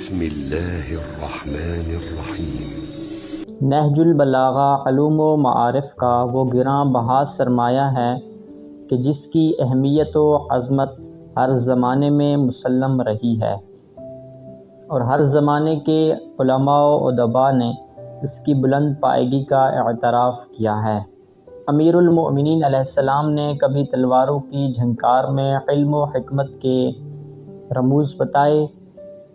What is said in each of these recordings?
بسم اللہ الرحمن الرحیم۔ نہج البلاغہ علوم و معارف کا وہ گراں بہا سرمایہ ہے کہ جس کی اہمیت و عظمت ہر زمانے میں مسلم رہی ہے، اور ہر زمانے کے علماء و ادباء نے اس کی بلند پائیگی کا اعتراف کیا ہے۔ امیر المؤمنین علیہ السلام نے کبھی تلواروں کی جھنکار میں علم و حکمت کے رموز بتائے،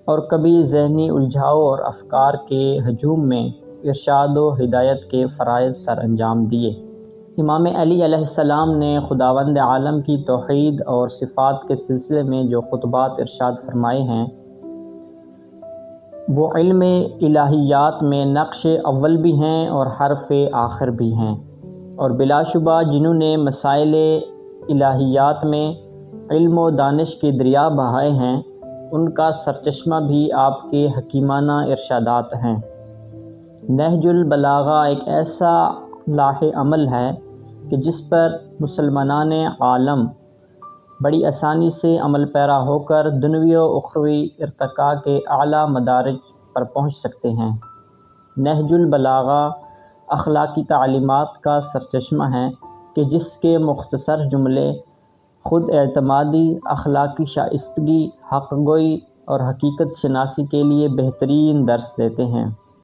اور کبھی ذہنی الجھاؤ اور افکار کے ہجوم میں ارشاد و ہدایت کے فرائض سر انجام دیے۔ امام علی علیہ السلام نے خداوند عالم کی توحید اور صفات کے سلسلے میں جو خطبات ارشاد فرمائے ہیں، وہ علم الہیات میں نقش اول بھی ہیں اور حرف آخر بھی ہیں، اور بلا شبہ جنہوں نے مسائل الہیات میں علم و دانش کے دریا بہائے ہیں، ان کا سرچشمہ بھی آپ کے حکیمانہ ارشادات ہیں۔ نہج البلاغہ ایک ایسا لاہ عمل ہے کہ جس پر مسلمانان عالم بڑی آسانی سے عمل پیرا ہو کر دنیوی و اخروی ارتقاء کے اعلیٰ مدارج پر پہنچ سکتے ہیں۔ نہج البلاغہ اخلاقی تعلیمات کا سرچشمہ ہے کہ جس کے مختصر جملے خود اعتمادی، اخلاقی شائستگی، حق گوئی اور حقیقت شناسی کے لیے بہترین درس دیتے ہیں۔